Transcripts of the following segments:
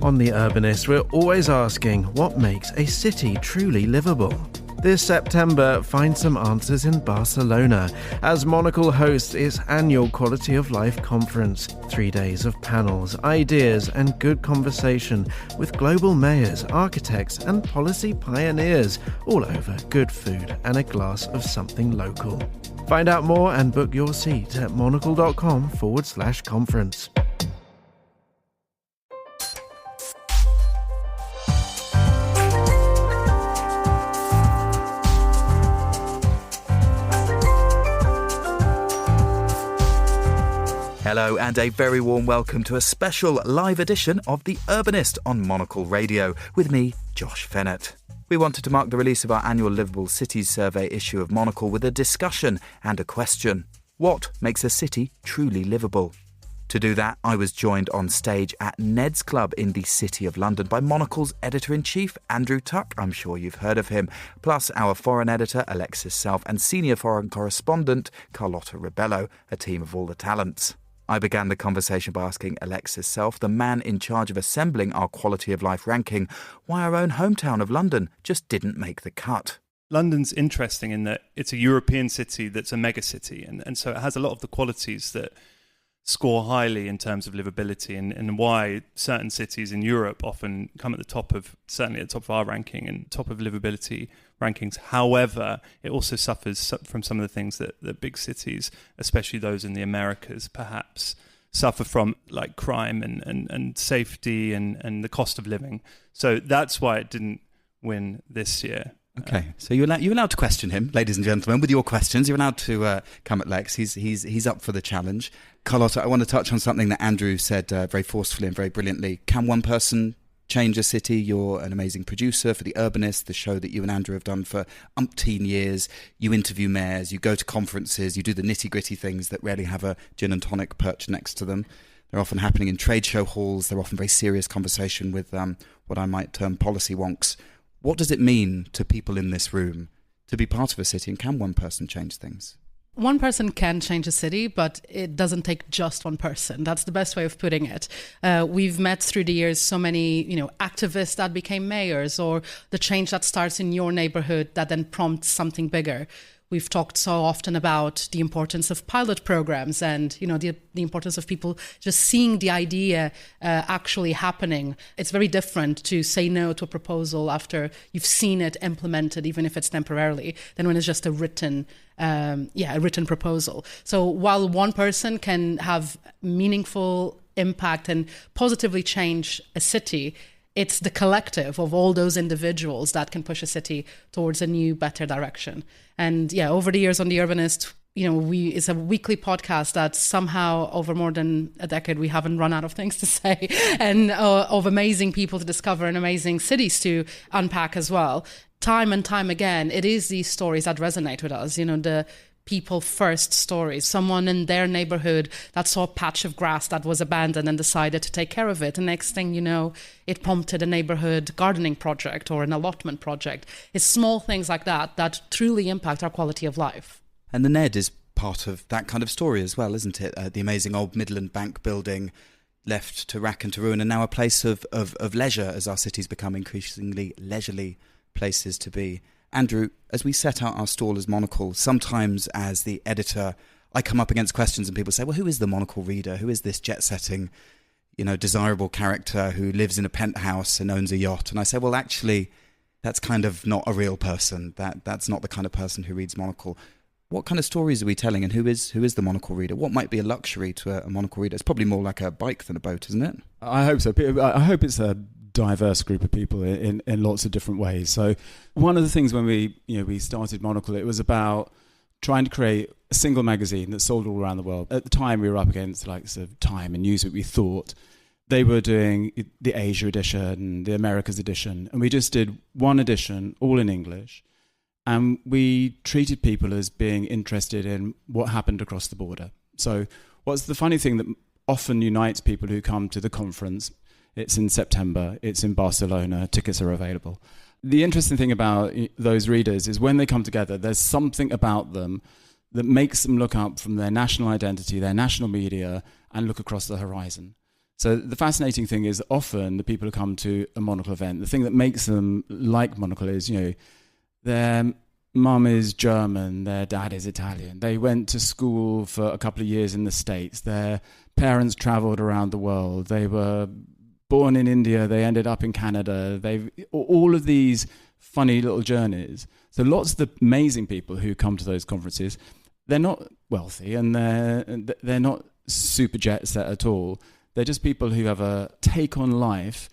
On The Urbanist, we're always asking what makes a city truly livable. This September, find some answers in Barcelona as Monocle hosts its annual Quality of Life conference. 3 days of panels, ideas and good conversation with global mayors, architects and policy pioneers, all over good food and a glass of something local. Find out more and book your seat at monocle.com/conference. Hello and a very warm welcome to a special live edition of The Urbanist on Monocle Radio with me, Josh Fehnert. We wanted to mark the release of our annual Livable Cities Survey issue of Monocle with a discussion and a question. What makes a city truly livable? To do that, I was joined on stage at Ned's Club in the City of London by Monocle's editor-in-chief, Andrew Tuck. I'm sure you've heard of him. Plus our foreign editor, Alexis Self, and senior foreign correspondent, Carlota Rebelo, a team of all the talents. I began the conversation by asking Alexis Self, the man in charge of assembling our quality of life ranking, why our own hometown of London just didn't make the cut. London's interesting in that it's a European city that's a mega city, and so it has a lot of the qualities that score highly in terms of livability, and why certain cities in Europe often come at the top of, certainly at the top of our ranking and top of livability rankings. However, it also suffers from some of the things that big cities, especially those in the Americas, perhaps suffer from, like crime and safety and the cost of living. So that's why it didn't win this year. Okay, so you're allowed to question him, ladies and gentlemen, with your questions. You're allowed to come at Lex. He's up for the challenge. Carlota, I want to touch on something that Andrew said very forcefully and very brilliantly. Can one person change a city? You're an amazing producer for The Urbanist, the show that you and Andrew have done for umpteen years. You interview mayors, you go to conferences, you do the nitty-gritty things that rarely have a gin and tonic perched next to them. They're often happening in trade show halls. They're often very serious conversation with what I might term policy wonks. What does it mean to people in this room to be part of a city, and can one person change things? One person can change a city, but it doesn't take just one person. That's the best way of putting it. We've met through the years so many, activists that became mayors, or the change that starts in your neighborhood that then prompts something bigger. We've talked so often about the importance of pilot programs and, the importance of people just seeing the idea actually happening. It's very different to say no to a proposal after you've seen it implemented, even if it's temporarily, than when it's just a written proposal. So while one person can have meaningful impact and positively change a city, it's the collective of all those individuals that can push a city towards a new, better direction. And over the years on The Urbanist, it's a weekly podcast that somehow over more than a decade, we haven't run out of things to say and of amazing people to discover and amazing cities to unpack as well. Time and time again, it is these stories that resonate with us, the people first stories. Someone in their neighborhood that saw a patch of grass that was abandoned and decided to take care of it. The next thing you know, it prompted a neighborhood gardening project or an allotment project. It's small things like that truly impact our quality of life. And the Ned is part of that kind of story as well, isn't it? The amazing old Midland Bank building left to rack and to ruin, and now a place of leisure as our cities become increasingly leisurely places to be. Andrew, as we set out our stall as Monocle, sometimes as the editor, I come up against questions and people say, well, who is the Monocle reader? Who is this jet-setting, desirable character who lives in a penthouse and owns a yacht? And I say, well, actually, that's kind of not a real person. That's not the kind of person who reads Monocle. What kind of stories are we telling, and who is the Monocle reader? What might be a luxury to a Monocle reader? It's probably more like a bike than a boat, isn't it? I hope so. I hope it's a diverse group of people in lots of different ways. So one of the things when we started Monocle, it was about trying to create a single magazine that sold all around the world. At the time, we were up against like sort of Time and Newsweek. We thought they were doing the Asia edition, the Americas edition, and we just did one edition, all in English. And we treated people as being interested in what happened across the border. So what's the funny thing that often unites people who come to the conference? It's in September, it's in Barcelona, tickets are available. The interesting thing about those readers is when they come together, there's something about them that makes them look up from their national identity, their national media, and look across the horizon. So the fascinating thing is often the people who come to a Monocle event, the thing that makes them like Monocle is, their mum is German, their dad is Italian. They went to school for a couple of years in the States. Their parents travelled around the world. They were born in India. They ended up in Canada. All of these funny little journeys. So lots of the amazing people who come to those conferences, they're not wealthy and they're not super jet set at all. They're just people who have a take on life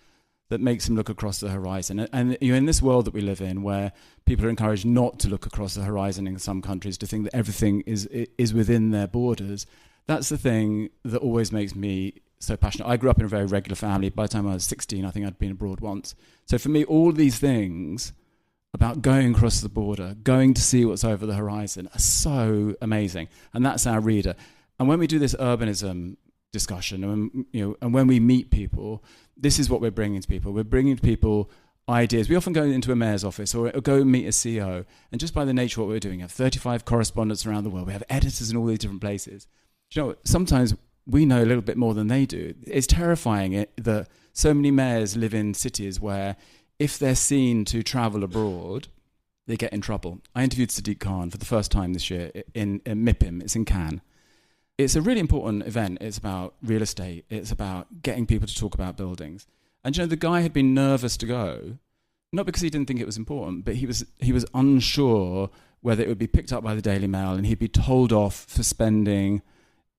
that makes them look across the horizon. And you're in this world that we live in where people are encouraged not to look across the horizon in some countries, to think that everything is within their borders. That's the thing that always makes me so passionate. I grew up in a very regular family. By the time I was 16, I think I'd been abroad once. So for me, all these things about going across the border, going to see what's over the horizon are so amazing. And that's our reader. And when we do this urbanism discussion, and when we meet people, this is what we're bringing to people. We're bringing to people ideas. We often go into a mayor's office or go meet a CEO, and just by the nature of what we're doing, we have 35 correspondents around the world. We have editors in all these different places. Sometimes we know a little bit more than they do. It's terrifying that so many mayors live in cities where if they're seen to travel abroad, they get in trouble. I interviewed Sadiq Khan for the first time this year in MIPIM. It's in Cannes. It's a really important event. It's about real estate. It's about getting people to talk about buildings. And the guy had been nervous to go, not because he didn't think it was important, but he was unsure whether it would be picked up by the Daily Mail and he'd be told off for spending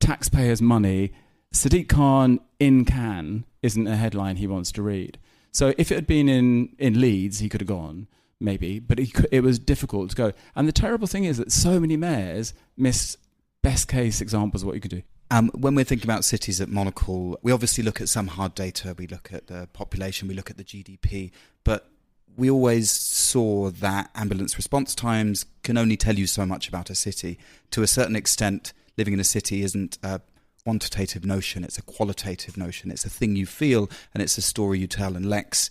taxpayers' money. Sadiq Khan in Cannes isn't a headline he wants to read. So if it had been in Leeds, he could have gone, maybe, but it was difficult to go. And the terrible thing is that so many mayors miss best case examples of what you could do. When we're thinking about cities at Monocle, we obviously look at some hard data. We look at the population, we look at the GDP, but we always saw that ambulance response times can only tell you so much about a city. To a certain extent, living in a city isn't a quantitative notion, it's a qualitative notion. It's a thing you feel and it's a story you tell. And Lex,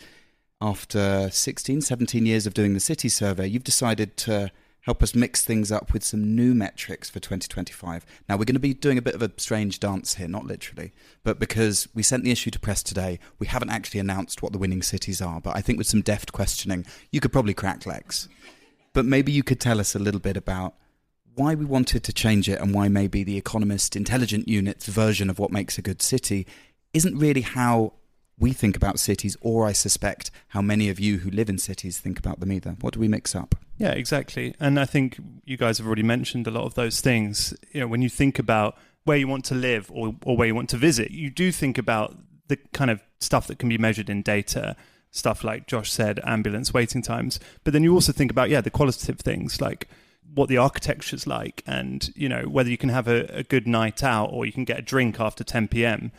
after 16, 17 years of doing the city survey, you've decided to help us mix things up with some new metrics for 2025. Now, we're going to be doing a bit of a strange dance here, not literally, but because we sent the issue to press today, we haven't actually announced what the winning cities are, but I think with some deft questioning, you could probably crack Lex. But maybe you could tell us a little bit about why we wanted to change it and why maybe the Economist Intelligent Unit's version of what makes a good city isn't really how we think about cities, or I suspect how many of you who live in cities think about them either. What do we mix up? Yeah, exactly. And I think you guys have already mentioned a lot of those things. When you think about where you want to live or where you want to visit, you do think about the kind of stuff that can be measured in data, stuff like Josh said, ambulance waiting times. But then you also think about, the qualitative things like what the architecture's like and, whether you can have a good night out or you can get a drink after 10 p.m,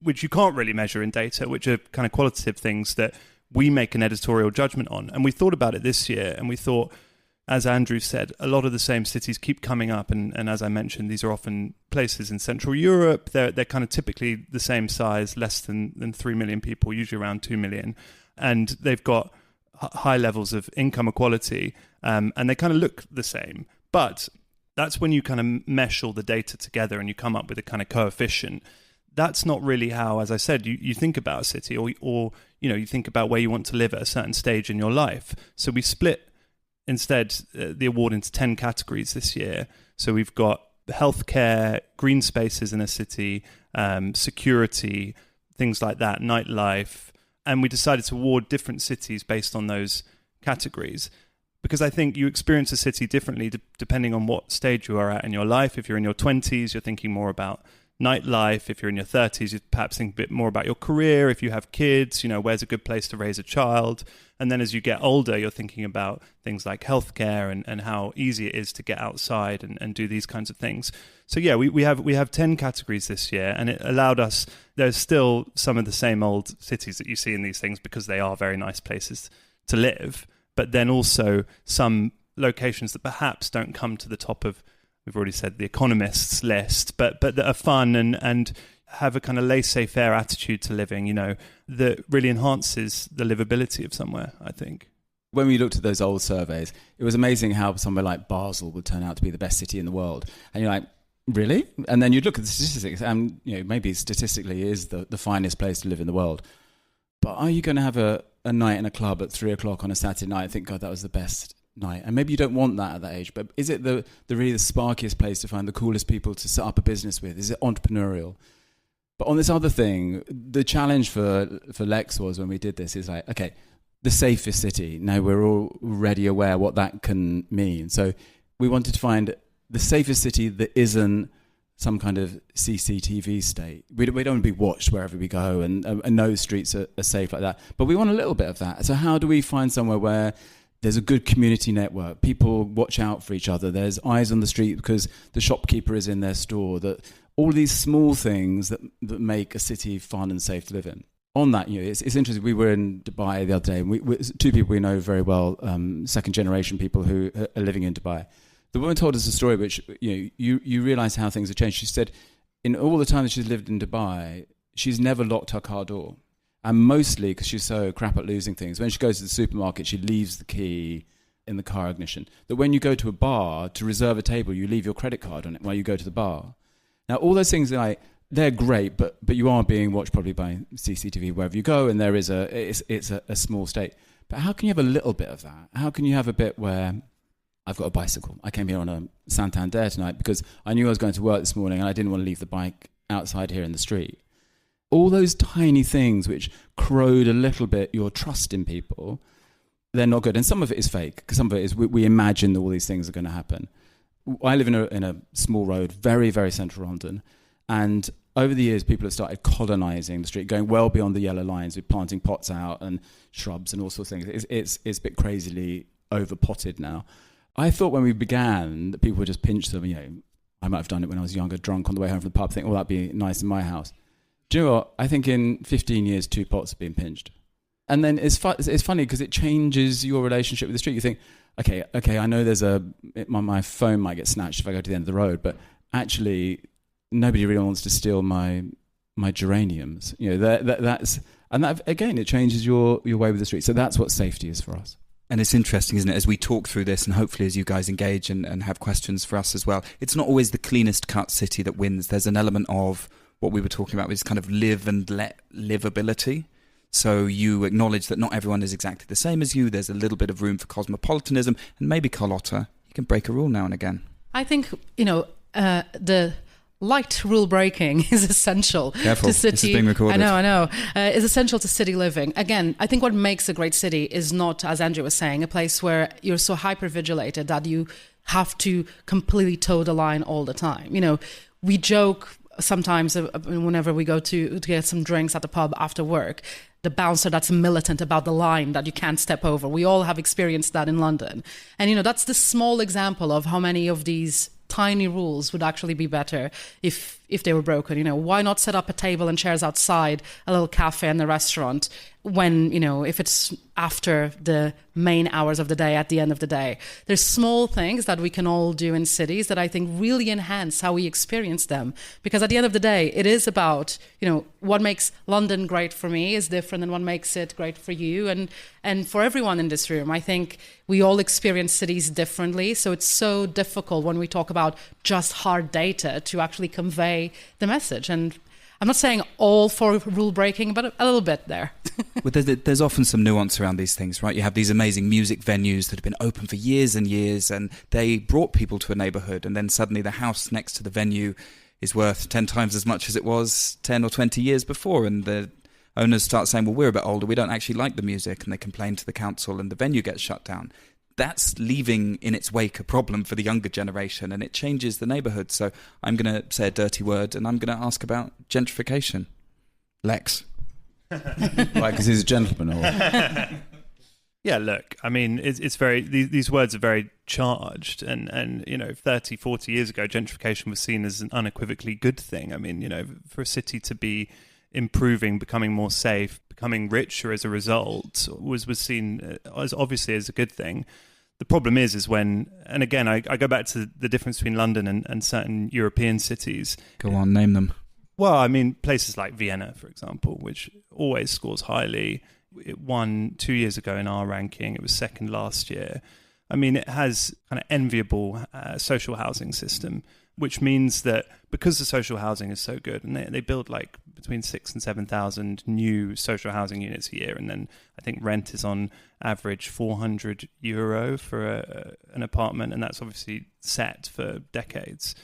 which you can't really measure in data, which are kind of qualitative things that we make an editorial judgment on. And we thought about it this year, and we thought, as Andrew said, a lot of the same cities keep coming up. And as I mentioned, these are often places in Central Europe. They're kind of typically the same size, less than 3 million people, usually around 2 million. And they've got high levels of income equality, and they kind of look the same. But that's when you kind of mesh all the data together and you come up with a kind of coefficient. That's not really how, as I said, you think about a city or you think about where you want to live at a certain stage in your life. So we split instead the award into 10 categories this year. So we've got healthcare, green spaces in a city, security, things like that, nightlife. And we decided to award different cities based on those categories. Because I think you experience a city differently depending on what stage you are at in your life. If you're in your 20s, you're thinking more about nightlife. If you're in your 30s, you perhaps think a bit more about your career. If you have kids, where's a good place to raise a child? And then as you get older, you're thinking about things like healthcare and how easy it is to get outside and do these kinds of things. So we have 10 categories this year, and it allowed us, there's still some of the same old cities that you see in these things because they are very nice places to live, but then also some locations that perhaps don't come to the top of, we've already said, the Economist's list, but that are fun and have a kind of laissez-faire attitude to living, that really enhances the livability of somewhere, I think. When we looked at those old surveys, it was amazing how somewhere like Basel would turn out to be the best city in the world. And you're like, really? And then you look at the statistics, and maybe statistically is the finest place to live in the world. But are you going to have a night in a club at 3:00 on a Saturday night and think, God, that was the best night? And maybe you don't want that at that age, but is it the really the sparkiest place to find the coolest people to set up a business with? Is it entrepreneurial? But on this other thing, the challenge for Lex was, when we did this, is like, okay, the safest city. Now we're already aware what that can mean. So we wanted to find the safest city that isn't some kind of CCTV state. We don't want to be watched wherever we go, and no streets are safe like that. But we want a little bit of that. So how do we find somewhere where there's a good community network, people watch out for each other, there's eyes on the street because the shopkeeper is in their store, that all these small things that make a city fun and safe to live in. On that, it's interesting. We were in Dubai the other day, and we two people we know very well, second generation people who are living in Dubai. The woman told us a story which you realise how things have changed. She said, in all the time that she's lived in Dubai, she's never locked her car door, and mostly because she's so crap at losing things. When she goes to the supermarket, she leaves the key in the car ignition. That when you go to a bar to reserve a table, you leave your credit card on it while you go to the bar. Now, all those things they're great, but you are being watched probably by CCTV wherever you go, and there is it's a small state. But how can you have a little bit of that? How can you have a bit where I've got a bicycle? I came here on a Santander tonight because I knew I was going to work this morning and I didn't want to leave the bike outside here in the street. All those tiny things which corrode a little bit your trust in people, they're not good. And some of it is fake, because some of it is we imagine that all these things are going to happen. I live in a small road, very, very central London, and over the years, people have started colonising the street, going well beyond the yellow lines with planting pots out and shrubs and all sorts of things. It's a bit crazily over-potted now. I thought when we began that people would just pinch them. I might have done it when I was younger, drunk on the way home from the pub, think, that'd be nice in my house. Do you know what? I think in 15 years, 2 pots have been pinched. And then it's funny because it changes your relationship with the street. You think, okay, I know my phone might get snatched if I go to the end of the road, but actually nobody really wants to steal my geraniums. That again, it changes your way with the street. So that's what safety is for us. And it's interesting, isn't it, as we talk through this, and hopefully as you guys engage and have questions for us as well, it's not always the cleanest cut city that wins. There's an element of what we were talking about, which is kind of live and let livability. So you acknowledge that not everyone is exactly the same as you. There's a little bit of room for cosmopolitanism, and maybe, Carlota, you can break a rule now and again. I think, the light rule breaking is essential to city. This is being recorded. I know. Is essential to city living. Again, I think what makes a great city is not, as Andrew was saying, a place where you're so hyper-vigilated that you have to completely toe the line all the time. We joke sometimes whenever we go to get some drinks at the pub after work, the bouncer that's militant about the line that you can't step over. We all have experienced that in London. And, that's the small example of how many of these tiny rules would actually be better if they were broken. Why not set up a table and chairs outside a little cafe and a restaurant when, if it's after the main hours of the day, at the end of the day? There's small things that we can all do in cities that I think really enhance how we experience them. Because at the end of the day, it is about, what makes London great for me is different than what makes it great for you and for everyone in this room. I think we all experience cities differently. So it's so difficult when we talk about just hard data to actually convey the message. And I'm not saying all for rule breaking, but a little bit there. Well, there's often some nuance around these things, right? You have these amazing music venues that have been open for years and years, and they brought people to a neighbourhood, and then suddenly the house next to the venue is worth 10 times as much as it was 10 or 20 years before, and the owners start saying, well, we're a bit older, we don't actually like the music, and they complain to the council, and the venue gets shut down. That's leaving in its wake a problem for the younger generation, and it changes the neighbourhood. So I'm going to say a dirty word, and I'm going to ask about gentrification. Lex. Why, because he's a gentleman? Or? Yeah, look, I mean, it's very, these words are very charged, and 30, 40 years ago, gentrification was seen as an unequivocally good thing. I mean, for a city to be improving, becoming more safe, becoming richer as a result was seen as obviously as a good thing. The problem is when, and again, I go back to the difference between London and certain European cities. Go on, name them. Well, I mean, places like Vienna, for example, which always scores highly. It won 2 years ago in our ranking. It was second last year. I mean, it has kind of enviable social housing system. which means that because the social housing is so good, and they build like between 6,000 and 7,000 new social housing units a year, and then I think rent is on average €400 for an apartment, and that's obviously set for decades.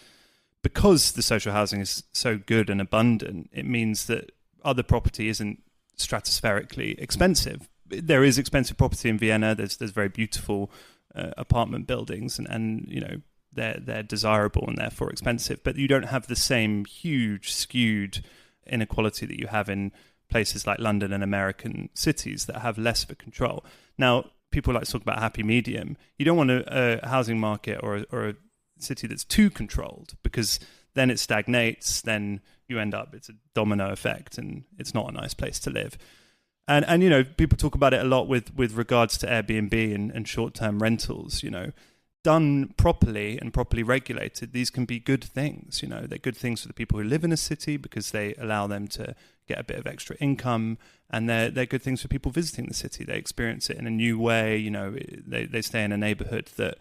Because the social housing is so good and abundant, it means that other property isn't stratospherically expensive. There is expensive property in Vienna. There's very beautiful apartment buildings, and you know, they're desirable and therefore expensive. But you don't have the same huge skewed inequality that you have in places like London and American cities that have less of a control. Now, people like to talk about a happy medium. You don't want a housing market or a city that's too controlled, because then it stagnates, then you end up, it's a domino effect, and it's not a nice place to live. And you know, people talk about it a lot with regards to Airbnb and short-term rentals. You know, done properly and properly regulated, these can be good things. You know, they're good things for the people who live in a city because they allow them to get a bit of extra income, and they're good things for people visiting the city. They experience it in a new way. You know, they stay in a neighborhood that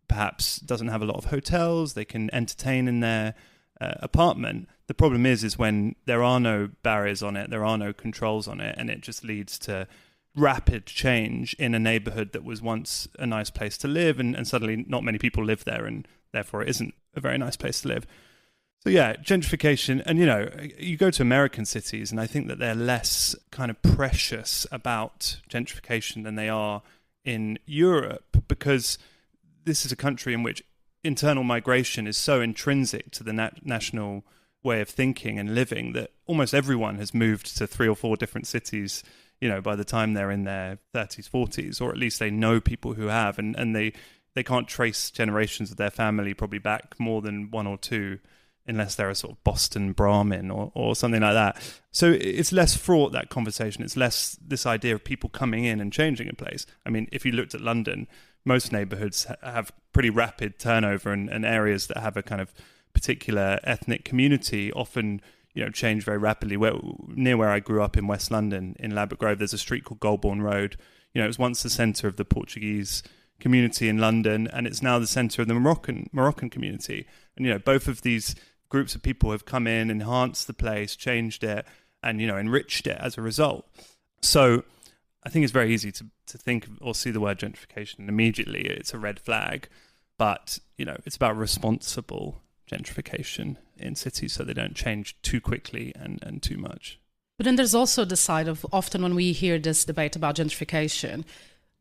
perhaps doesn't have a lot of hotels. They can entertain in their apartment. The problem is when there are no barriers on it, there are no controls on it, and it just leads to rapid change in a neighborhood that was once a nice place to live, and suddenly not many people live there, and therefore it isn't a very nice place to live. So yeah, gentrification. And you know, you go to American cities, and I think that they're less kind of precious about gentrification than they are in Europe, because this is a country in which internal migration is so intrinsic to the national way of thinking and living that almost everyone has moved to 3 or 4 different cities, you know, by the time they're in their 30s, 40s, or at least they know people who have, and they can't trace generations of their family probably back more than 1 or 2, unless they're a sort of Boston Brahmin or something like that. So it's less fraught, that conversation. It's less this idea of people coming in and changing a place. I mean, if you looked at London, most neighborhoods have pretty rapid turnover, and areas that have a kind of particular ethnic community often, you know, change very rapidly. Near where I grew up in West London, in Ladbroke Grove, there's a street called Golborne Road. You know, it was once the centre of the Portuguese community in London, and it's now the centre of the Moroccan community. And, you know, both of these groups of people have come in, enhanced the place, changed it, and, you know, enriched it as a result. So I think it's very easy to think or see the word gentrification, and immediately it's a red flag. But, you know, it's about responsible gentrification in cities so they don't change too quickly and too much. But then there's also the side of, often when we hear this debate about gentrification,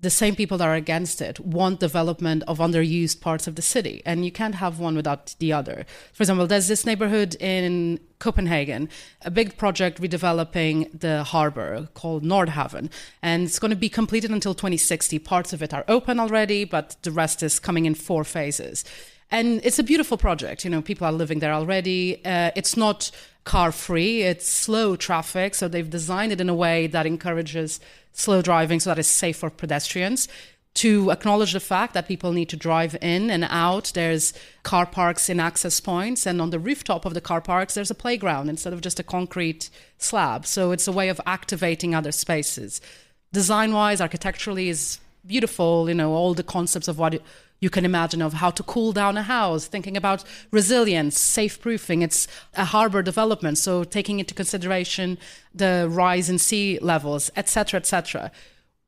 the same people that are against it want development of underused parts of the city, and you can't have one without the other. For example, there's this neighborhood in Copenhagen, a big project redeveloping the harbor called Nordhavn, and it's going to be completed until 2060. Parts of it are open already, but the rest is coming in 4 phases. And it's a beautiful project. You know, people are living there already. It's not car-free, it's slow traffic, so they've designed it in a way that encourages slow driving so that it's safe for pedestrians. To acknowledge the fact that people need to drive in and out, there's car parks in access points, and on the rooftop of the car parks, there's a playground instead of just a concrete slab. So it's a way of activating other spaces. Design-wise, architecturally is beautiful, you know, all the concepts of what you can imagine of how to cool down a house, thinking about resilience, safe proofing. It's a harbor development, so taking into consideration the rise in sea levels, etc., etc.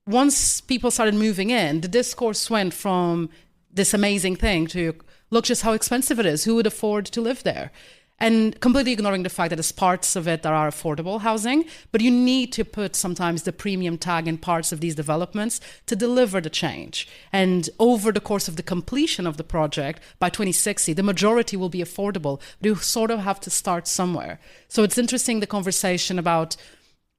Once people started moving in, the discourse went from this amazing thing to, look just how expensive it is, who would afford to live there? And completely ignoring the fact that there's parts of it that are affordable housing, but you need to put sometimes the premium tag in parts of these developments to deliver the change. And over the course of the completion of the project, by 2060, the majority will be affordable, but you sort of have to start somewhere. So it's interesting, the conversation about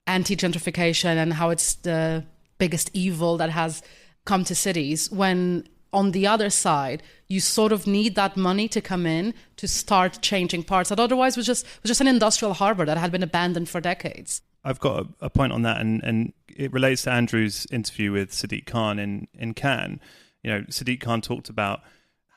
anti-gentrification and how it's the biggest evil that has come to cities, when on the other side, you sort of need that money to come in to start changing parts that otherwise was just an industrial harbor that had been abandoned for decades. I've got a point on that, and it relates to Andrew's interview with Sadiq Khan in Cannes. You know, Sadiq Khan talked about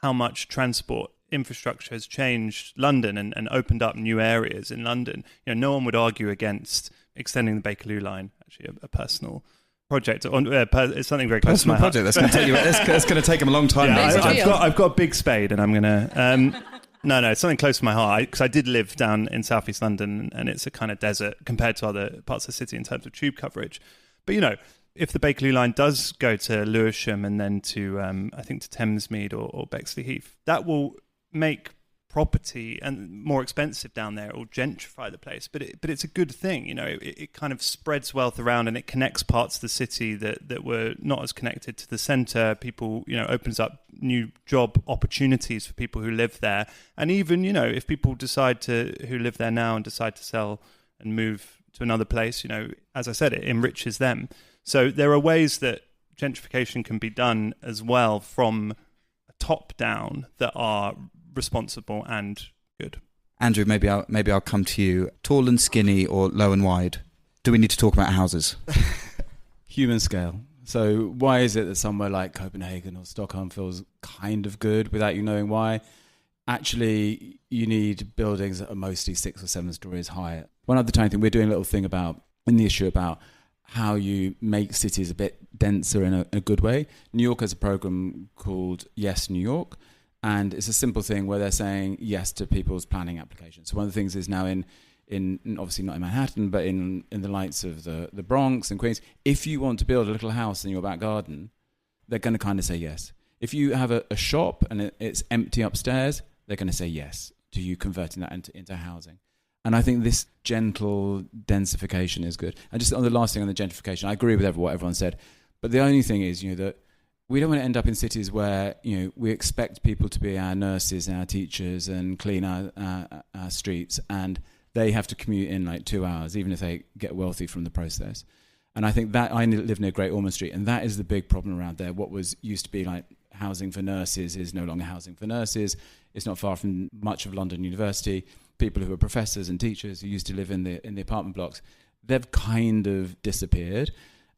how much transport infrastructure has changed London and opened up new areas in London. You know, no one would argue against extending the Bakerloo line, actually a personal project. It's something very close to my heart. That's going to take you. That's going to take him a long time. Yeah, I've got a big spade, and I'm going to. No, it's something close to my heart because I did live down in southeast London, and it's a kind of desert compared to other parts of the city in terms of tube coverage. But, if the Bakerloo line does go to Lewisham and then to, I think, to Thamesmead or Bexley Heath, that will make property and more expensive down there. It will gentrify the place, but it's a good thing. It kind of spreads wealth around, and it connects parts of the city that were not as connected to the centre. People, opens up new job opportunities for people who live there, and even if people who live there now and decide to sell and move to another place, as I said, it enriches them. So there are ways that gentrification can be done as well from a top down that are responsible and good. Andrew, maybe I'll come to you. Tall and skinny or low and wide? Do we need to talk about houses? Human scale. So why is it that somewhere like Copenhagen or Stockholm feels kind of good without you knowing why? Actually, you need buildings that are mostly 6 or 7 stories high. One other tiny thing, we're doing a little thing in the issue about how you make cities a bit denser in a good way. New York has a program called Yes New York, and it's a simple thing where they're saying yes to people's planning applications. So one of the things is now in obviously not in Manhattan, but in the likes of the Bronx and Queens, if you want to build a little house in your back garden, they're going to kind of say yes. If you have a shop and it's empty upstairs, they're going to say yes to you converting that into housing. And I think this gentle densification is good. And just on the last thing on the gentrification, I agree with what everyone said. But the only thing is, that we don't want to end up in cities where, we expect people to be our nurses and our teachers and clean our streets, and they have to commute in like 2 hours, even if they get wealthy from the process. And I think that I live near Great Ormond Street, and that is the big problem around there. What used to be like housing for nurses is no longer housing for nurses. It's not far from much of London University. People who are professors and teachers who used to live in the apartment blocks, they've kind of disappeared.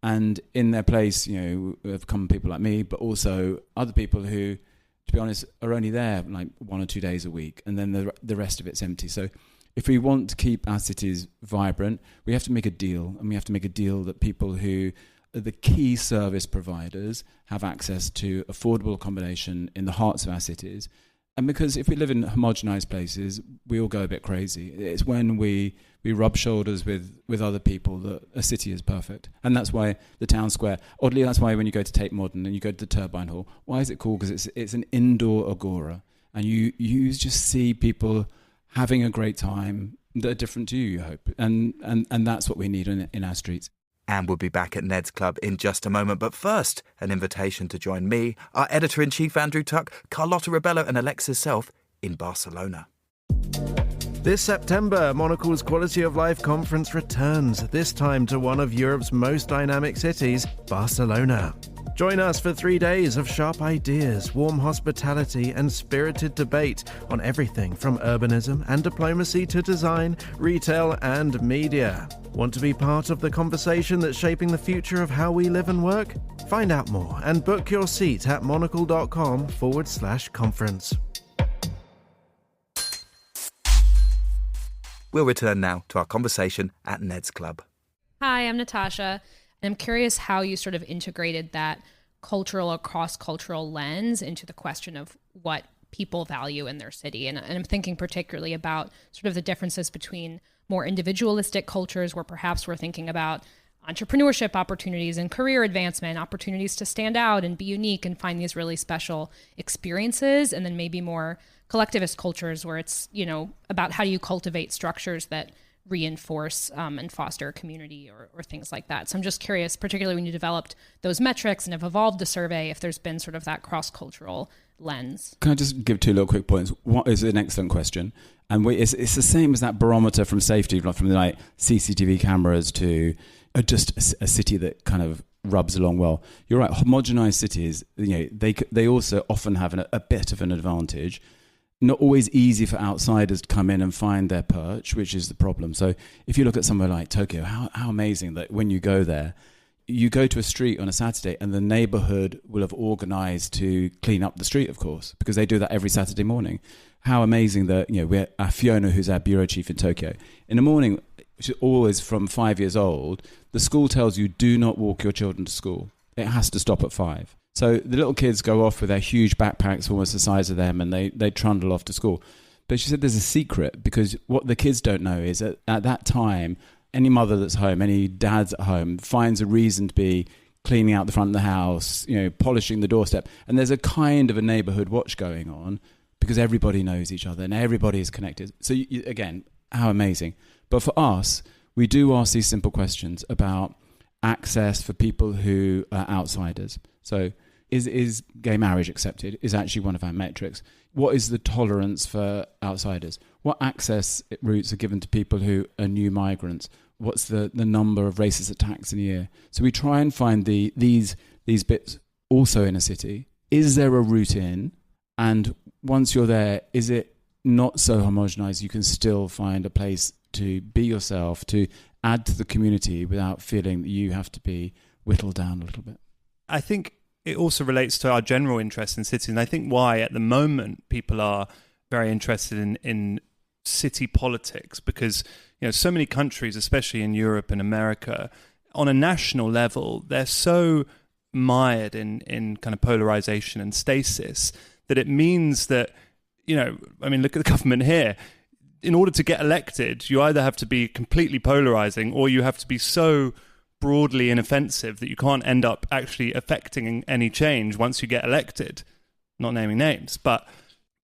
And in their place, have come people like me, but also other people who, to be honest, are only there like 1 or 2 days a week, and then the rest of it's empty. So if we want to keep our cities vibrant, we have to make a deal, and we have to make a deal that people who are the key service providers have access to affordable accommodation in the hearts of our cities. And because if we live in homogenized places, we all go a bit crazy. It's when we rub shoulders with other people that a city is perfect. And that's why the town square, oddly, that's why when you go to Tate Modern and you go to the Turbine Hall, why is it cool? Because it's an indoor agora. And you just see people having a great time that are different to you hope. And that's what we need in our streets. And we'll be back at Ned's Club in just a moment. But first, an invitation to join me, our editor-in-chief Andrew Tuck, Carlota Rebelo and Alexis Self in Barcelona. This September, Monocle's Quality of Life conference returns, this time to one of Europe's most dynamic cities, Barcelona. Join us for 3 days of sharp ideas, warm hospitality and spirited debate on everything from urbanism and diplomacy to design, retail and media. Want to be part of the conversation that's shaping the future of how we live and work? Find out more and book your seat at monocle.com/conference. We'll return now to our conversation at Ned's Club. Hi, I'm Natasha. I'm curious how you sort of integrated that cultural or cross-cultural lens into the question of what people value in their city. And I'm thinking particularly about sort of the differences between more individualistic cultures where perhaps we're thinking about entrepreneurship opportunities and career advancement, opportunities to stand out and be unique and find these really special experiences, and then maybe more collectivist cultures where it's, about how do you cultivate structures that reinforce and foster a community or things like that. So I'm just curious, particularly when you developed those metrics and have evolved the survey, if there's been sort of that cross-cultural lens. Can I just give 2 little quick points? What is an excellent question. And it's the same as that barometer from safety, from the like CCTV cameras to just a city that kind of rubs along well. You're right, homogenized cities, they also often have a bit of an advantage. Not always easy for outsiders to come in and find their perch, which is the problem. So if you look at somewhere like Tokyo, how amazing that when you go there, you go to a street on a Saturday and the neighborhood will have organized to clean up the street, of course, because they do that every Saturday morning. How amazing that, we're Fiona, who's our bureau chief in Tokyo. In the morning, which is always from 5 years old, the school tells you do not walk your children to school. It has to stop at 5. So the little kids go off with their huge backpacks almost the size of them and they trundle off to school. But she said there's a secret, because what the kids don't know is at that time, any mother that's home, any dad's at home, finds a reason to be cleaning out the front of the house, polishing the doorstep. And there's a kind of a neighbourhood watch going on, because everybody knows each other and everybody is connected. So again, how amazing. But for us, we do ask these simple questions about access for people who are outsiders. So is gay marriage accepted is actually one of our metrics. What is the tolerance for outsiders? What access routes are given to people who are new migrants? What's the number of racist attacks in a year? So we try and find these bits also in a city. Is there a route in? And once you're there, is it not so homogenized you can still find a place to be yourself, to add to the community without feeling that you have to be whittled down a little bit? I think it also relates to our general interest in cities. And I think why at the moment people are very interested in city politics, because so many countries, especially in Europe and America, on a national level, they're so mired in kind of polarization and stasis that it means that, look at the government here. In order to get elected, you either have to be completely polarizing or you have to be so broadly inoffensive that you can't end up actually affecting any change once you get elected. Not naming names, but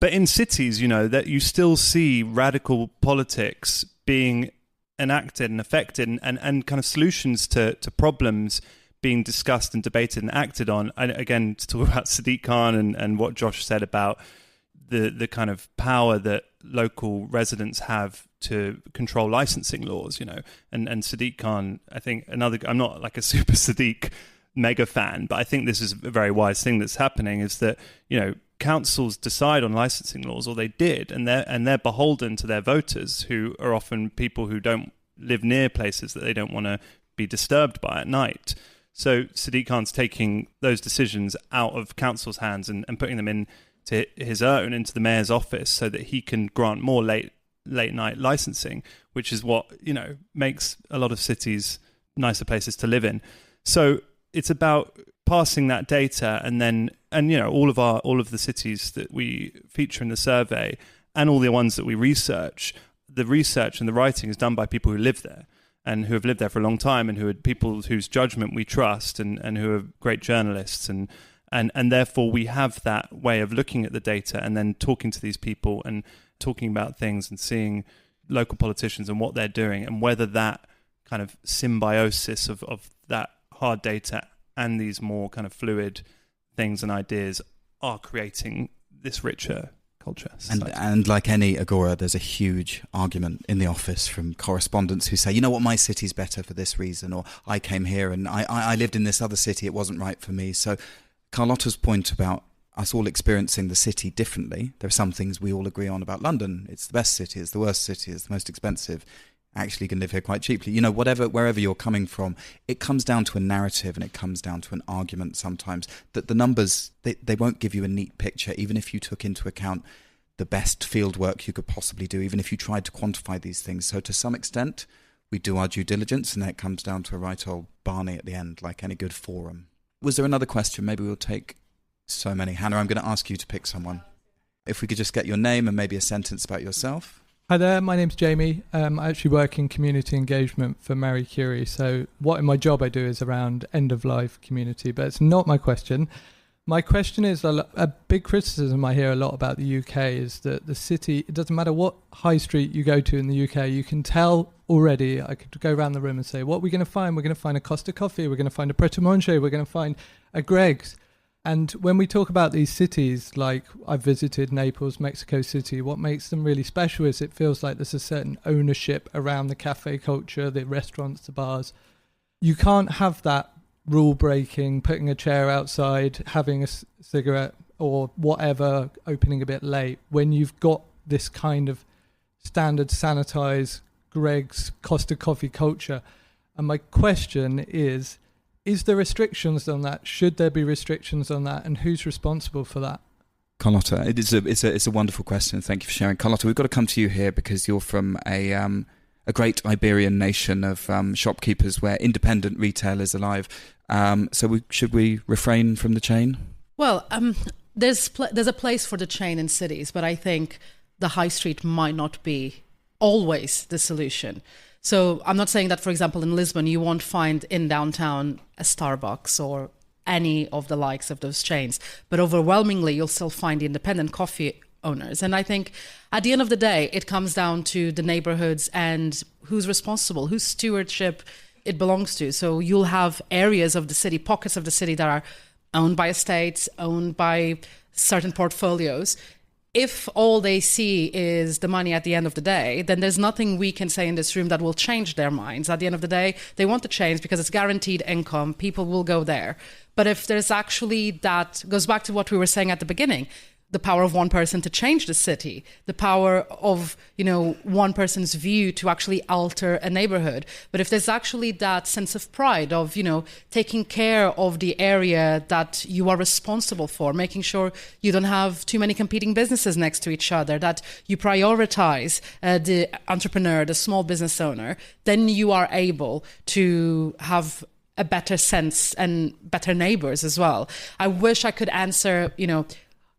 in cities, that you still see radical politics being enacted and affected, and kind of solutions to problems being discussed and debated and acted on. And again, to talk about Sadiq Khan and what Josh said about the kind of power that local residents have to control licensing laws, and Sadiq Khan, I think I'm not like a super Sadiq mega fan, but I think this is a very wise thing that's happening, is that, councils decide on licensing laws, or they did, and they're beholden to their voters, who are often people who don't live near places that they don't want to be disturbed by at night. So Sadiq Khan's taking those decisions out of council's hands and putting them into his own, into the mayor's office, so that he can grant more late night licensing, which is what makes a lot of cities nicer places to live in. So it's about passing that data, and all of the cities that we feature in the survey, and all the ones that we research, the research and the writing is done by people who live there and who have lived there for a long time, and who are people whose judgment we trust, and who are great journalists, and therefore we have that way of looking at the data and then talking to these people and talking about things and seeing local politicians and what they're doing, and whether that kind of symbiosis of that hard data and these more kind of fluid things and ideas are creating this richer culture. And like any agora, there's a huge argument in the office from correspondents who say, my city's better for this reason, or I came here and I lived in this other city, it wasn't right for me. So Carlota's point about us all experiencing the city differently, there are some things we all agree on about London. It's the best city, it's the worst city, it's the most expensive. Actually, you can live here quite cheaply. Wherever you're coming from, it comes down to a narrative, and it comes down to an argument sometimes, that the numbers, they won't give you a neat picture, even if you took into account the best field work you could possibly do, even if you tried to quantify these things. So to some extent, we do our due diligence, and then it comes down to a right old Barney at the end, like any good forum. Was there another question? Maybe we'll take so many. Hannah, I'm going to ask you to pick someone. If we could just get your name and maybe a sentence about yourself. Hi there, my name's Jamie. I actually work in community engagement for Marie Curie. So what in my job I do is around end-of-life community, but it's not my question. My question is, a big criticism I hear a lot about the UK is that the city, it doesn't matter what high street you go to in the UK, you can tell already. I could go around the room and say, what are we going to find? We're going to find a Costa Coffee, we're going to find a Pret a Manger, we're going to find a Greg's. And when we talk about these cities, like I've visited Naples, Mexico City, what makes them really special is it feels like there's a certain ownership around the cafe culture, the restaurants, the bars. You can't have that rule breaking, putting a chair outside, having a cigarette or whatever, opening a bit late, when you've got this kind of standard sanitized Greg's Costa Coffee culture. And my question is there restrictions on that? Should there be restrictions on that? And who's responsible for that? Carlota, it's a wonderful question. Thank you for sharing. Carlota, we've got to come to you here because you're from a great Iberian nation of shopkeepers where independent retail is alive. Should we refrain from the chain? Well, there's a place for the chain in cities, but I think the high street might not be always the solution. So I'm not saying that, for example, in Lisbon, you won't find in downtown a Starbucks or any of the likes of those chains, but overwhelmingly, you'll still find the independent coffee owners. And I think at the end of the day, it comes down to the neighborhoods and who's responsible, whose stewardship it belongs to. So you'll have areas of the city, pockets of the city that are owned by estates, owned by certain portfolios. If all they see is the money at the end of the day, then there's nothing we can say in this room that will change their minds. At the end of the day, they want to change because it's guaranteed income. People will go there. But if there's actually that, goes back to what we were saying at the beginning, the power of one person to change the city, the power of, one person's view to actually alter a neighborhood. But if there's actually that sense of pride of, taking care of the area that you are responsible for, making sure you don't have too many competing businesses next to each other, that you prioritize the entrepreneur, the small business owner, then you are able to have a better sense and better neighbors as well. I wish I could answer,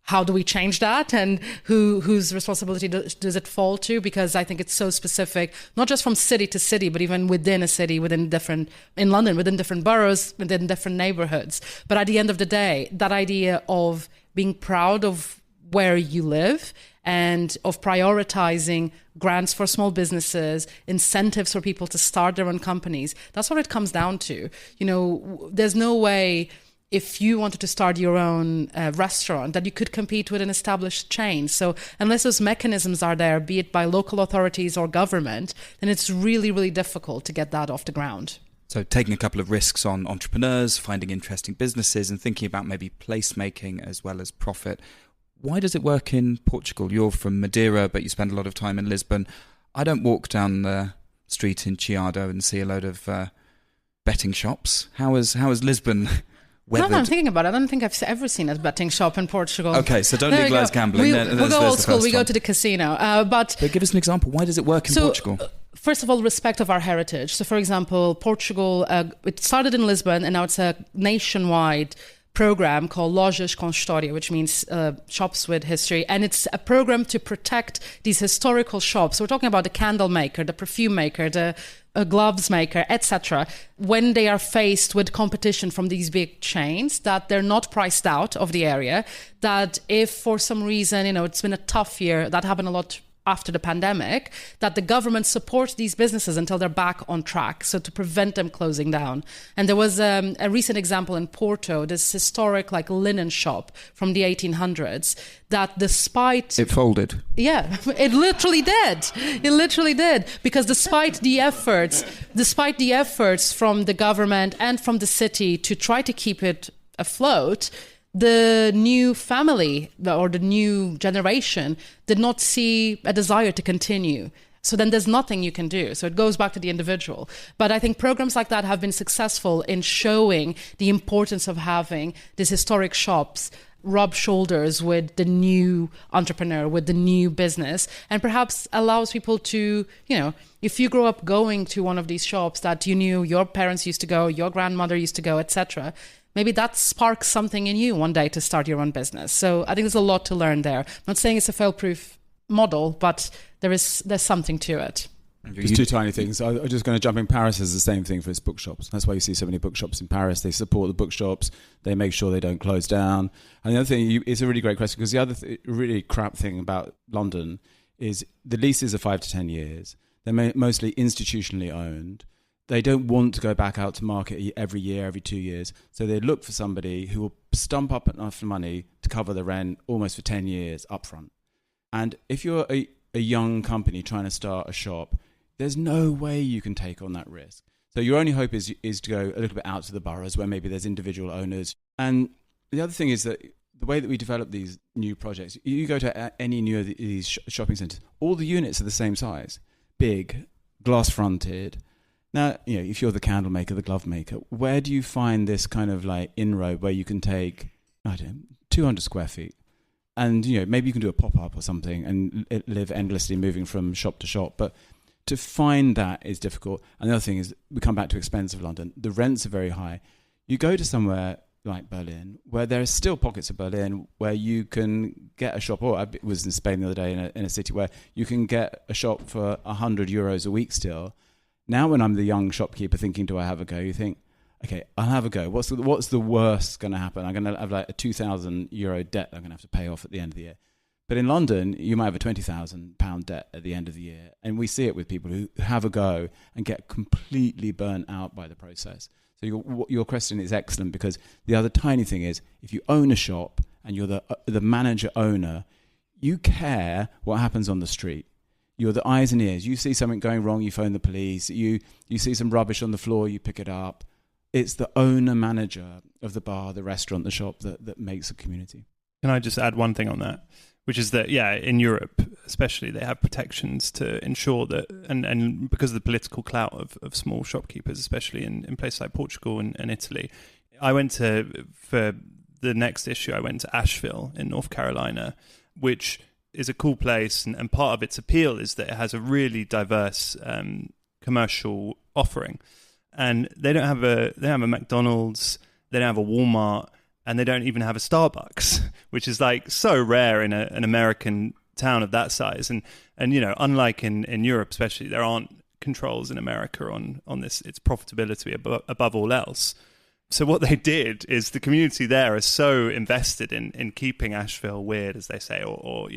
how do we change that, and whose responsibility does it fall to? Because I think it's so specific, not just from city to city, but even within a city, in London, within different boroughs, within different neighborhoods. But at the end of the day, that idea of being proud of where you live and of prioritizing grants for small businesses, incentives for people to start their own companies, that's what it comes down to. There's no way, if you wanted to start your own restaurant, that you could compete with an established chain. So unless those mechanisms are there, be it by local authorities or government, then it's really, really difficult to get that off the ground. So taking a couple of risks on entrepreneurs, finding interesting businesses and thinking about maybe placemaking as well as profit. Why does it work in Portugal? You're from Madeira, but you spend a lot of time in Lisbon. I don't walk down the street in Chiado and see a load of betting shops. How is Lisbon weathered? No, I'm thinking about it. I don't think I've ever seen a betting shop in Portugal. Okay, so don't legalise gambling. We'll go old school. We go to the casino. But give us an example. Why does it work in Portugal? First of all, respect of our heritage. So, for example, Portugal, it started in Lisbon, and now it's a nationwide program called Lojas com História, which means shops with history. And it's a program to protect these historical shops. So we're talking about the candle maker, the perfume maker, the gloves maker, etc. When they are faced with competition from these big chains, that they're not priced out of the area, that if for some reason, it's been a tough year, that happened a lot after the pandemic, that the government supports these businesses until they're back on track, so to prevent them closing down. And there was a recent example in Porto, this historic linen shop from the 1800s, that despite... It folded. Yeah, it literally did. It literally did. Because despite the efforts from the government and from the city to try to keep it afloat, the new family or the new generation did not see a desire to continue. So then there's nothing you can do. So it goes back to the individual. But I think programs like that have been successful in showing the importance of having these historic shops rub shoulders with the new entrepreneur, with the new business, and perhaps allows people to, if you grow up going to one of these shops that you knew your parents used to go, your grandmother used to go, etc., maybe that sparks something in you one day to start your own business. So I think there's a lot to learn there. I'm not saying it's a fail-proof model, but there's something to it. Just two tiny things. I'm just going to jump in. Paris is the same thing for its bookshops. That's why you see so many bookshops in Paris. They support the bookshops. They make sure they don't close down. And the other thing, it's a really great question, because the other really crap thing about London is the leases are 5 to 10 years. They're mostly institutionally owned. They don't want to go back out to market every year, every 2 years. So they look for somebody who will stump up enough money to cover the rent almost for 10 years upfront. And if you're a young company trying to start a shop, there's no way you can take on that risk. So your only hope is to go a little bit out to the boroughs where maybe there's individual owners. And the other thing is that the way that we develop these new projects, you go to any new of these shopping centres, all the units are the same size, big, glass-fronted. Now, if you're the candle maker, the glove maker, where do you find this kind of inroad where you can take, 200 square feet? And, maybe you can do a pop-up or something and live endlessly moving from shop to shop. But to find that is difficult. And the other thing is, we come back to expensive London. The rents are very high. You go to somewhere like Berlin, where there are still pockets of Berlin where you can get a shop, or I was in Spain the other day in a city where you can get a shop for €100 a week still. Now when I'm the young shopkeeper thinking, do I have a go? You think, okay, I'll have a go. What's the worst going to happen? I'm going to have like a €2,000 debt I'm going to have to pay off at the end of the year. But in London, you might have a £20,000 debt at the end of the year. And we see it with people who have a go and get completely burnt out by the process. So your question is excellent, because the other tiny thing is, if you own a shop and you're the manager owner, you care what happens on the street. You're the eyes and ears. You see something going wrong, you phone the police. You see some rubbish on the floor, you pick it up. It's the owner-manager of the bar, the restaurant, the shop that makes a community. Can I just add one thing on that? Which is that, in Europe especially, they have protections to ensure that, and because of the political clout of small shopkeepers, especially in places like Portugal and Italy. For the next issue, I went to Asheville in North Carolina, which is a cool place, and part of its appeal is that it has a really diverse commercial offering. And they don't have a McDonald's, they don't have a Walmart, and they don't even have a Starbucks, which is like so rare in an American town of that size. And unlike in Europe especially, there aren't controls in America on this, its profitability above all else. So what they did is, the community there is so invested in keeping Asheville weird, as they say, or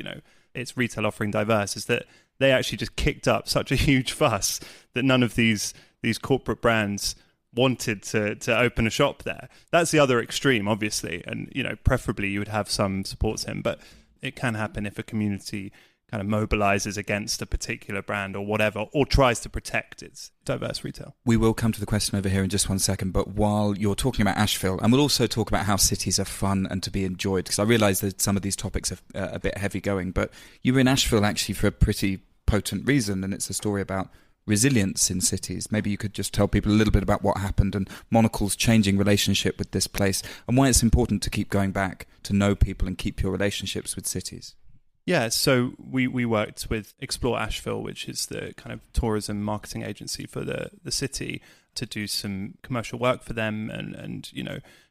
its retail offering diverse, is that they actually just kicked up such a huge fuss that none of these corporate brands wanted to open a shop there. That's the other extreme, obviously, and preferably you would have some support him, but it can happen if a community kind of mobilizes against a particular brand or whatever, or tries to protect its diverse retail. We will come to the question over here in just one second, but while you're talking about Asheville, and we'll also talk about how cities are fun and to be enjoyed, because I realise that some of these topics are a bit heavy going, but you were in Asheville actually for a pretty potent reason, and it's a story about resilience in cities. Maybe you could just tell people a little bit about what happened and Monocle's changing relationship with this place, and why it's important to keep going back to know people and keep your relationships with cities. Yeah, so we worked with Explore Asheville, which is the kind of tourism marketing agency for the city, to do some commercial work for them and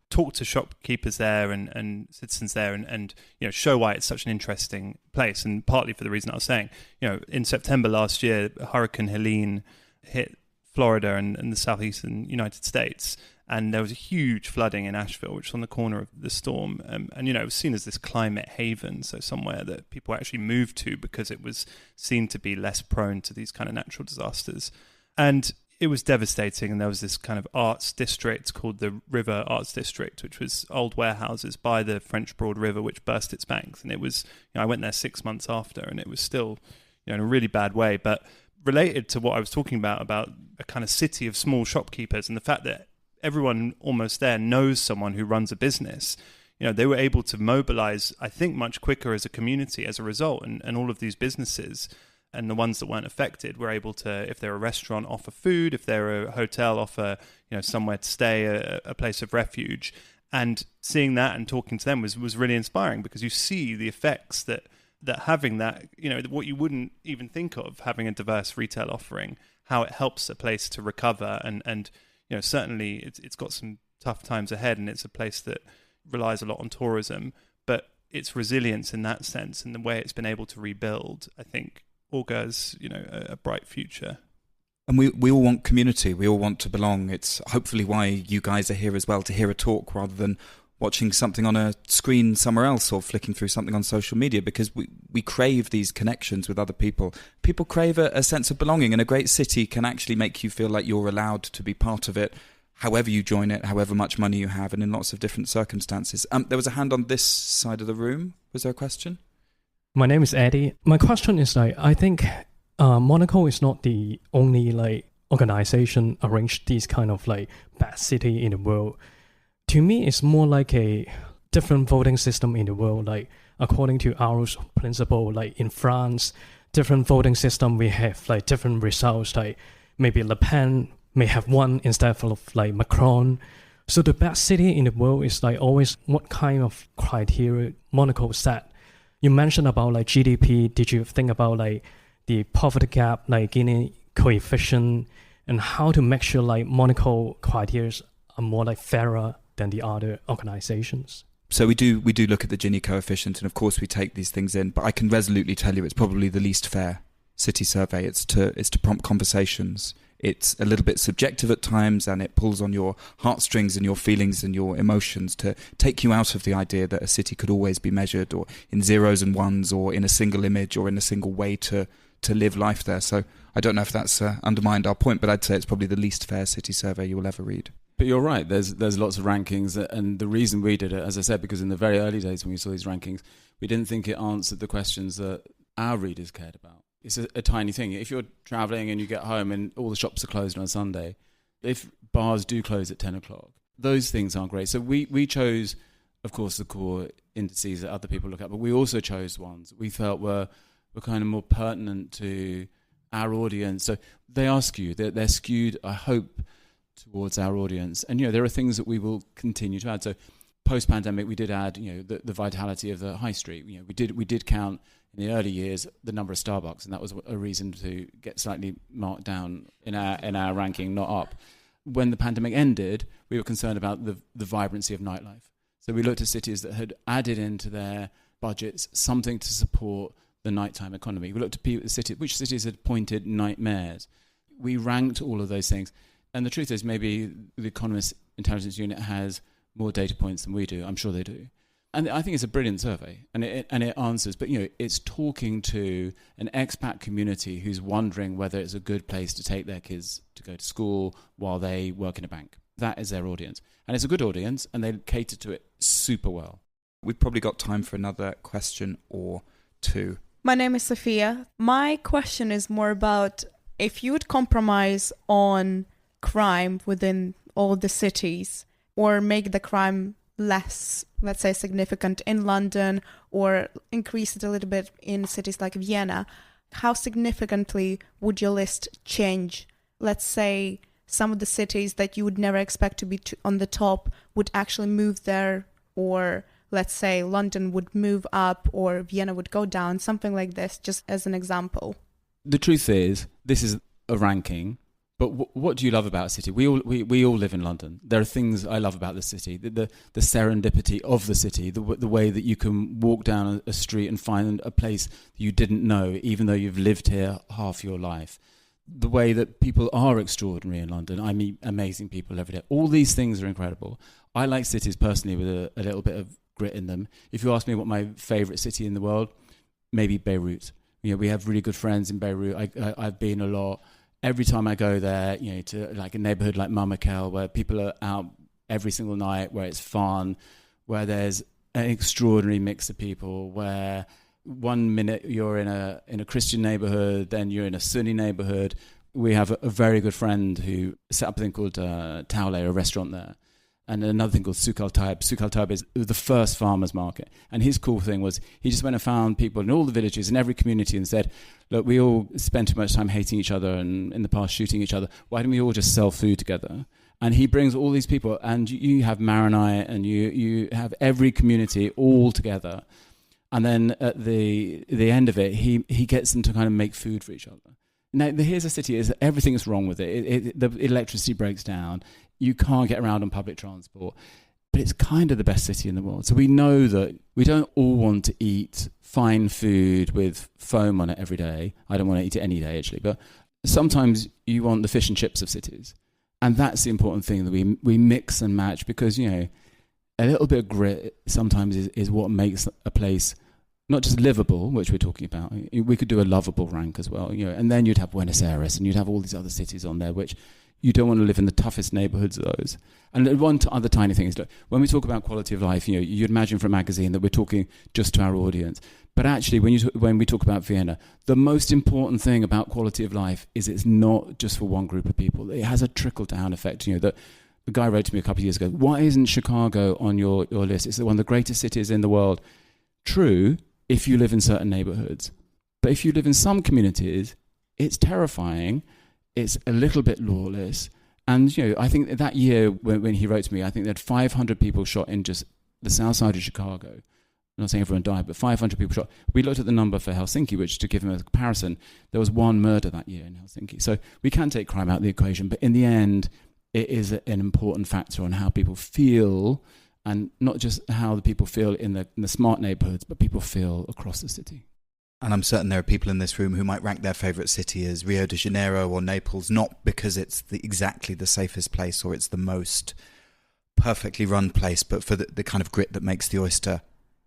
talk to shopkeepers there and citizens there and show why it's such an interesting place. And partly for the reason I was saying, in September last year, Hurricane Helene hit Florida and the southeastern United States, and there was a huge flooding in Asheville, which was on the corner of the storm. And it was seen as this climate haven, so somewhere that people actually moved to because it was seen to be less prone to these kind of natural disasters. And it was devastating, and there was this kind of arts district called the River Arts District, which was old warehouses by the French Broad River, which burst its banks. And it was, I went there 6 months after, and it was still, in a really bad way. But related to what I was talking about a kind of city of small shopkeepers and the fact that everyone almost there knows someone who runs a business, they were able to mobilize, I think, much quicker as a community as a result. And all of these businesses, and the ones that weren't affected, were able to, if they're a restaurant, offer food. If they're a hotel, offer somewhere to stay, a place of refuge. And seeing that and talking to them was really inspiring, because you see the effects that having that, what you wouldn't even think of, having a diverse retail offering, how it helps a place to recover. And certainly it's got some tough times ahead, and it's a place that relies a lot on tourism, but its resilience in that sense and the way it's been able to rebuild, I think, augurs, a bright future. And we all want community. We all want to belong. It's hopefully why you guys are here as well, to hear a talk rather than watching something on a screen somewhere else or flicking through something on social media, because we crave these connections with other people. People crave a sense of belonging, and a great city can actually make you feel like you're allowed to be part of it, however you join it, however much money you have, and in lots of different circumstances. There was a hand on this side of the room. Was there a question? My name is Eddie. My question is, I think Monocle is not the only organization arranged these kind of bad city in the world. To me, it's more like a different voting system in the world. According to our principle, in France, different voting system, we have different results. Maybe Le Pen may have won instead of Macron. So the best city in the world is always what kind of criteria Monocle set. You mentioned about GDP. Did you think about the poverty gap, Gini coefficient, and how to make sure Monocle criteria are more fairer than the other organizations? So we do look at the Gini coefficient, and of course we take these things in, but I can resolutely tell you it's probably the least fair city survey. It's to prompt conversations. It's a little bit subjective at times, and it pulls on your heartstrings and your feelings and your emotions to take you out of the idea that a city could always be measured or in zeros and ones or in a single image or in a single way to live life there. So I don't know if that's undermined our point, but I'd say it's probably the least fair city survey you will ever read. But you're right, there's lots of rankings, and the reason we did it, as I said, because in the very early days when we saw these rankings, we didn't think it answered the questions that our readers cared about. It's a tiny thing. If you're travelling and you get home and all the shops are closed on a Sunday, if bars do close at 10 o'clock, those things aren't great. So we chose, of course, the core indices that other people look at, but we also chose ones we felt were kind of more pertinent to our audience. So they are skewed. They're skewed, I hope, towards our audience. And, there are things that we will continue to add. So post-pandemic, we did add, the vitality of the high street. We did count in the early years the number of Starbucks, and that was a reason to get slightly marked down in our ranking, not up. When the pandemic ended, we were concerned about the vibrancy of nightlife. So we looked at cities that had added into their budgets something to support the nighttime economy. We looked at which cities had appointed night mayors. We ranked all of those things. And the truth is, maybe the Economist Intelligence Unit has more data points than we do. I'm sure they do. And I think it's a brilliant survey, and it answers. But it's talking to an expat community who's wondering whether it's a good place to take their kids to go to school while they work in a bank. That is their audience, and it's a good audience, and they cater to it super well. We've probably got time for another question or two. My name is Sophia. My question is more about if you would compromise on crime within all the cities, or make the crime less, let's say, significant in London, or increase it a little bit in cities like Vienna, how significantly would your list change? Let's say some of the cities that you would never expect to be on the top would actually move there, or let's say London would move up or Vienna would go down, something like this, just as an example. The truth is, this is a ranking. But what do you love about a city? We all live in London. There are things I love about the city, the serendipity of the city, the way that you can walk down a street and find a place you didn't know, even though you've lived here half your life. The way that people are extraordinary in London. I meet amazing people every day. All these things are incredible. I like cities personally with a little bit of grit in them. If you ask me what my favourite city in the world, maybe Beirut. We have really good friends in Beirut. I've been a lot. Every time I go there, to like a neighborhood like Monocle, where people are out every single night, where it's fun, where there's an extraordinary mix of people, where 1 minute you're in a Christian neighborhood, then you're in a Sunni neighborhood. We have a very good friend who set up a thing called Taule, a restaurant there, and another thing called Souk Al-Taib. Souk Al-Taib is the first farmers market. And his cool thing was he just went and found people in all the villages, in every community, and said, look, we all spend too much time hating each other and in the past shooting each other. Why don't we all just sell food together? And he brings all these people, and you have Maronite, and you have every community all together. And then at the end of it, he gets them to kind of make food for each other. Now, here's a city, everything is wrong with it. The electricity breaks down. You can't get around on public transport. But it's kind of the best city in the world. So we know that we don't all want to eat fine food with foam on it every day. I don't want to eat it any day, actually. But sometimes you want the fish and chips of cities. And that's the important thing, that we mix and match, because, a little bit of grit sometimes is what makes a place not just livable, which we're talking about. We could do a lovable rank as well, and then you'd have Buenos Aires and you'd have all these other cities on there, which you don't want to live in the toughest neighborhoods of those. And one other tiny thing is, look, when we talk about quality of life, you'd imagine for a magazine that we're talking just to our audience. But actually, when we talk about Vienna, the most important thing about quality of life is it's not just for one group of people. It has a trickle-down effect. That the guy wrote to me a couple of years ago, why isn't Chicago on your list? It's one of the greatest cities in the world. True, if you live in certain neighborhoods. But if you live in some communities, it's terrifying. It's a little bit lawless. And, I think that year when he wrote to me, I think they had 500 people shot in just the south side of Chicago. I'm not saying everyone died, but 500 people shot. We looked at the number for Helsinki, which, to give him a comparison, there was one murder that year in Helsinki. So we can take crime out of the equation, but in the end, it is an important factor on how people feel, and not just how the people feel in the smart neighbourhoods, but people feel across the city. And I'm certain there are people in this room who might rank their favourite city as Rio de Janeiro or Naples, not because it's exactly the safest place or it's the most perfectly run place, but for the kind of grit that makes the oyster.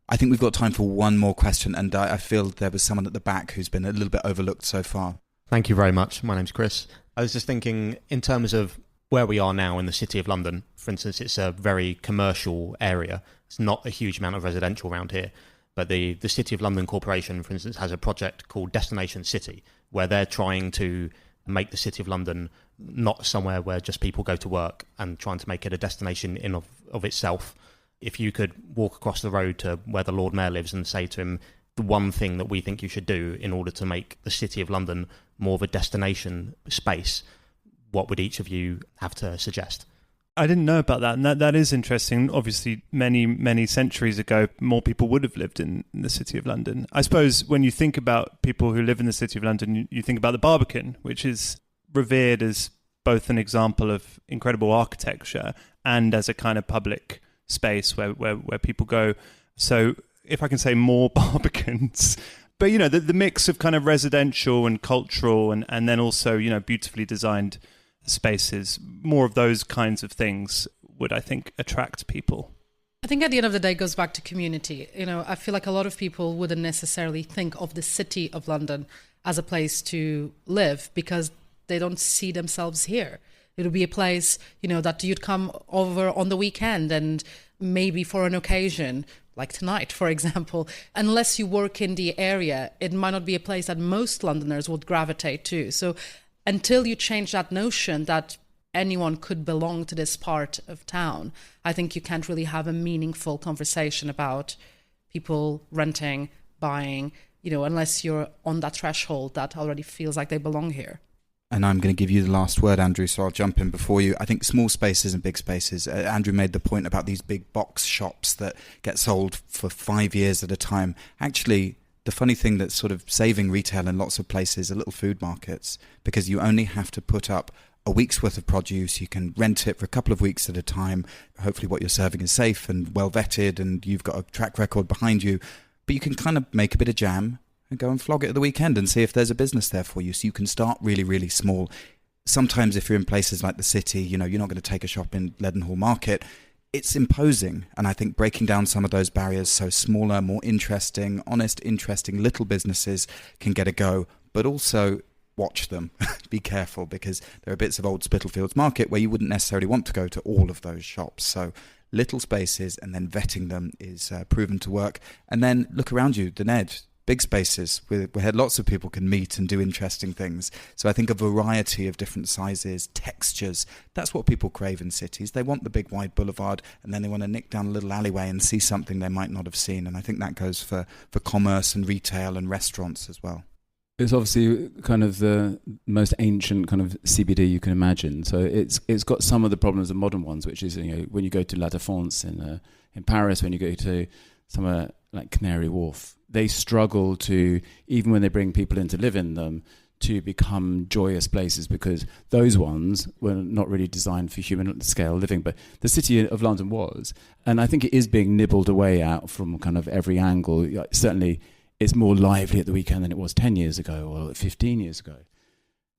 I think we've got time for one more question, and I feel there was someone at the back who's been a little bit overlooked so far. Thank you very much. My name's Chris. I was just thinking, in terms of where we are now in the City of London, for instance, it's a very commercial area. It's not a huge amount of residential around here. But the City of London Corporation, for instance, has a project called Destination City, where they're trying to make the City of London not somewhere where just people go to work, and trying to make it a destination in of itself. If you could walk across the road to where the Lord Mayor lives and say to him, the one thing that we think you should do in order to make the City of London more of a destination space, what would each of you have to suggest? I didn't know about that, and that is interesting. Obviously, many centuries ago, more people would have lived in the City of London. I suppose when you think about people who live in the City of London, you think about the Barbican, which is revered as both an example of incredible architecture and as a kind of public space where people go. So if I can say more Barbicans, but the mix of kind of residential and cultural and then also beautifully designed spaces, more of those kinds of things would, I think, attract people. I think at the end of the day it goes back to community. I feel like a lot of people wouldn't necessarily think of the City of London as a place to live because they don't see themselves here. It would be a place, that you'd come over on the weekend and maybe for an occasion, like tonight, for example. Unless you work in the area, it might not be a place that most Londoners would gravitate to. So until you change that notion that anyone could belong to this part of town, I think you can't really have a meaningful conversation about people renting, buying, unless you're on that threshold that already feels like they belong here. And I'm going to give you the last word, Andrew, so I'll jump in before you. I think small spaces and big spaces. Andrew made the point about these big box shops that get sold for 5 years at a time. Actually, the funny thing that's sort of saving retail in lots of places are little food markets, because you only have to put up a week's worth of produce. You can rent it for a couple of weeks at a time. Hopefully what you're serving is safe and well vetted and you've got a track record behind you. But you can kind of make a bit of jam and go and flog it at the weekend and see if there's a business there for you. So you can start really, really small. Sometimes if you're in places like the city, you're not going to take a shop in Leadenhall Market. It's imposing, and I think breaking down some of those barriers so smaller, more interesting, honest, interesting little businesses can get a go, but also watch them. Be careful, because there are bits of Old Spitalfields Market where you wouldn't necessarily want to go to all of those shops. So little spaces and then vetting them is proven to work. And then look around you, the Ned. Big spaces where lots of people can meet and do interesting things. So I think a variety of different sizes, textures, that's what people crave in cities. They want the big wide boulevard, and then they want to nick down a little alleyway and see something they might not have seen. And I think that goes for commerce and retail and restaurants as well. It's obviously kind of the most ancient kind of CBD you can imagine. So it's got some of the problems of modern ones, which is when you go to La Défense in Paris, when you go to somewhere like Canary Wharf, they struggle to, even when they bring people in to live in them, to become joyous places, because those ones were not really designed for human scale living, but the City of London was. And I think it is being nibbled away out from kind of every angle. Certainly it's more lively at the weekend than it was 10 years ago or 15 years ago.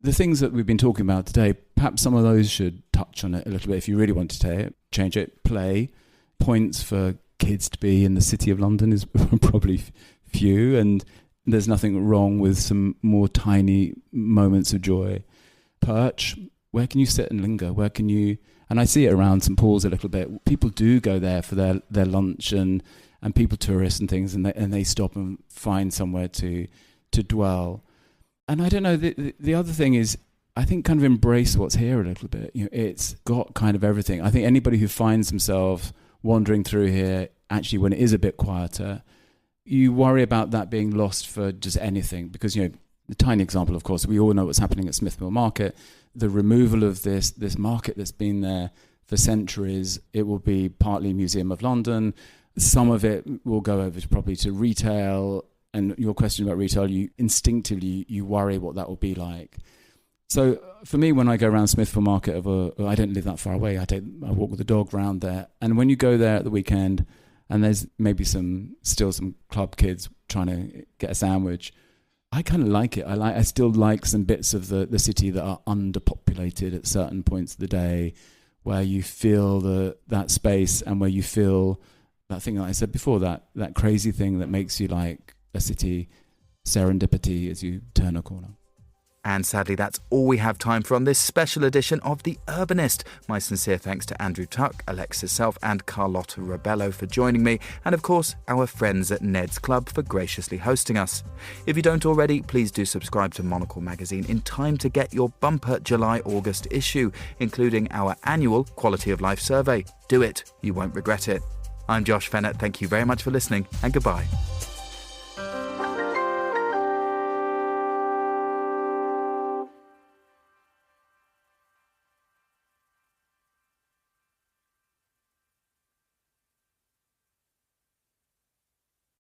The things that we've been talking about today, perhaps some of those should touch on it a little bit if you really want to change it. Play, points for kids to be in the City of London is probably few, and there's nothing wrong with some more tiny moments of joy. Perch, where can you sit and linger? Where can you, and I see it around St Paul's a little bit, people do go there for their lunch and people, tourists and things, and they stop and find somewhere to dwell. And I don't know, the other thing is, I think kind of embrace what's here a little bit. It's got kind of everything. I think anybody who finds himself wandering through here, actually when it is a bit quieter, you worry about that being lost for just anything, because the tiny example, of course, we all know what's happening at Smith Mill Market. The removal of this market that's been there for centuries, it will be partly Museum of London. Some of it will go over probably to retail. And your question about retail, you instinctively you worry what that will be like. So for me, when I go around Smithfield Market, I don't live that far away. I walk with the dog around there. And when you go there at the weekend and there's maybe still some club kids trying to get a sandwich, I kind of like it. I still like some bits of the city that are underpopulated at certain points of the day, where you feel that space and where you feel that thing that I said before, that crazy thing that makes you like a city serendipity as you turn a corner. And sadly, that's all we have time for on this special edition of The Urbanist. My sincere thanks to Andrew Tuck, Alexis Self and Carlota Rebelo for joining me, and of course, our friends at Ned's Club for graciously hosting us. If you don't already, please do subscribe to Monocle magazine in time to get your bumper July-August issue, including our annual Quality of Life survey. Do it, you won't regret it. I'm Josh Fehnert, thank you very much for listening, and goodbye.